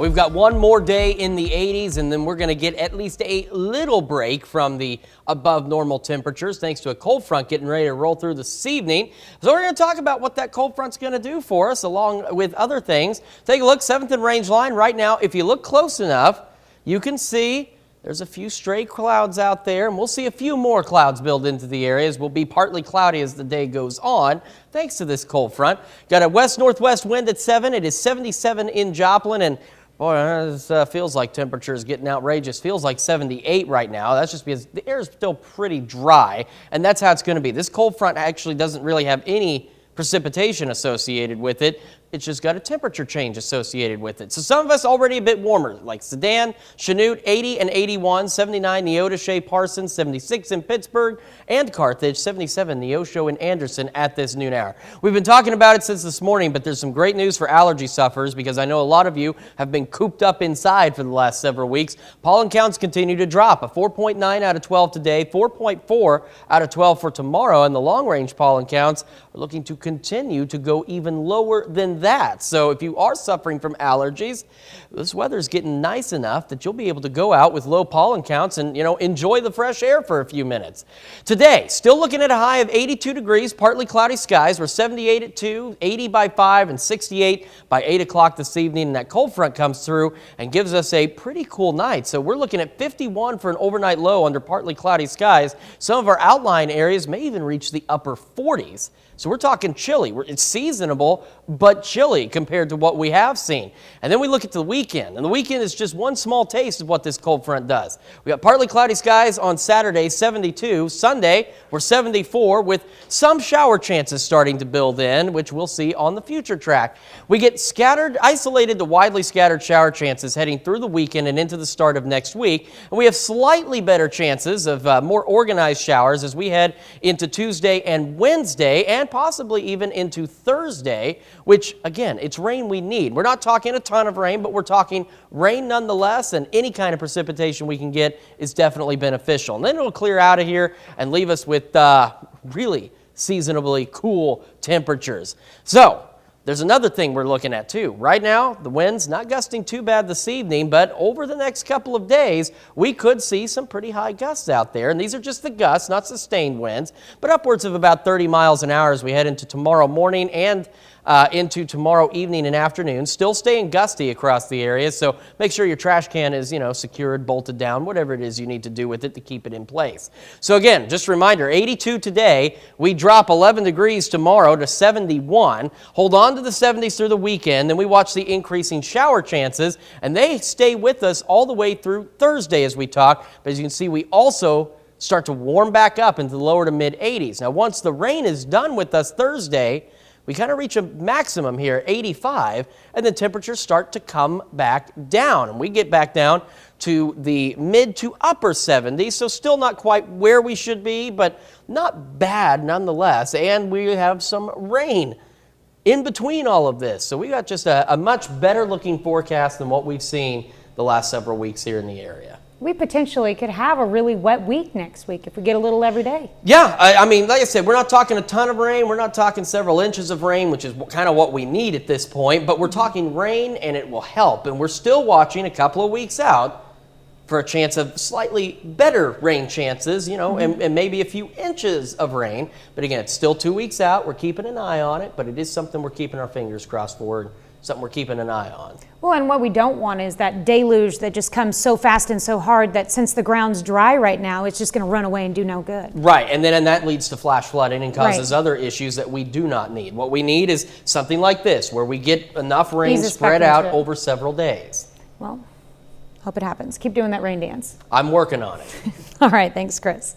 We've got one more day in the 80s, and then we're going to get at least a little break from the above normal temperatures thanks to a cold front getting ready to roll through this evening. So we're going to talk about what that cold front's going to do for us along with other things. Take a look, 7th and Range line right now. If you look close enough, you can see there's a few stray clouds out there, and we'll see a few more clouds build into the areas. We'll be partly cloudy as the day goes on, thanks to this cold front. Got a west-northwest wind at 7. It is 77 in Joplin, and boy, this feels like temperature is getting outrageous. Feels like 78 right now. That's just because the air is still pretty dry, and that's how it's going to be. This cold front actually doesn't really have any precipitation associated with it. It's just got a temperature change associated with it. So some of us already a bit warmer, like Sedan, Chanute, 80 and 81, 79 Neodesha, Parsons, 76 in Pittsburgh, and Carthage, 77 Neosho and Anderson at this noon hour. We've been talking about it since this morning, but there's some great news for allergy sufferers because I know a lot of you have been cooped up inside for the last several weeks. Pollen counts continue to drop, a 4.9 out of 12 today, 4.4 out of 12 for tomorrow, and the long-range pollen counts are looking to continue to go even lower than that. So if you are suffering from allergies, this weather is getting nice enough that you'll be able to go out with low pollen counts and, enjoy the fresh air for a few minutes. Today, still looking at a high of 82 degrees, partly cloudy skies. We're 78 at 2, 80 by 5, and 68 by 8 o'clock this evening. And that cold front comes through and gives us a pretty cool night. So we're looking at 51 for an overnight low under partly cloudy skies. Some of our outlying areas may even reach the upper 40s. So we're talking chilly. It's seasonable, but chilly compared to what we have seen. And then we look at the weekend, and the weekend is just one small taste of what this cold front does. We got partly cloudy skies on Saturday, 72. Sunday, we're 74 with some shower chances starting to build in, which we'll see on the future track. We get isolated to widely scattered shower chances heading through the weekend and into the start of next week. And we have slightly better chances of more organized showers as we head into Tuesday and Wednesday, and possibly even into Thursday, which, again, it's rain we need. We're not talking a ton of rain, but we're talking rain nonetheless, and any kind of precipitation we can get is definitely beneficial. And then it'll clear out of here and leave us with really seasonably cool temperatures. So there's another thing we're looking at too. Right now, the wind's not gusting too bad this evening, but over the next couple of days, we could see some pretty high gusts out there. And these are just the gusts, not sustained winds, but upwards of about 30 miles an hour as we head into tomorrow morning and into tomorrow evening and afternoon. Still staying gusty across the area, so make sure your trash can is, secured, bolted down, whatever it is you need to do with it to keep it in place. So again, just a reminder, 82 today. We drop 11 degrees tomorrow to 71. Hold on to the 70s through the weekend. Then we watch the increasing shower chances, and they stay with us all the way through Thursday as we talk. But as you can see, we also start to warm back up into the lower to mid 80s. Now, once the rain is done with us Thursday, we kind of reach a maximum here, 85, and then temperatures start to come back down. And we get back down to the mid to upper 70s, so still not quite where we should be, but not bad nonetheless. And we have some rain in between all of this. So we got just a much better looking forecast than what we've seen the last several weeks here in the area. We potentially could have a really wet week next week if we get a little every day. Yeah, I mean, like I said, we're not talking a ton of rain. We're not talking several inches of rain, which is kind of what we need at this point. But we're talking rain, and it will help. And we're still watching a couple of weeks out for a chance of slightly better rain chances, and maybe a few inches of rain. But again, it's still 2 weeks out. We're keeping an eye on it, but it is something we're keeping our fingers crossed for, something we're keeping an eye on. Well, and what we don't want is that deluge that just comes so fast and so hard that since the ground's dry right now, it's just going to run away and do no good. Right, and that leads to flash flooding and causes other issues that we do not need. What we need is something like this, where we get enough rain spread out over several days. Well, hope it happens. Keep doing that rain dance. I'm working on it. All right, thanks, Chris.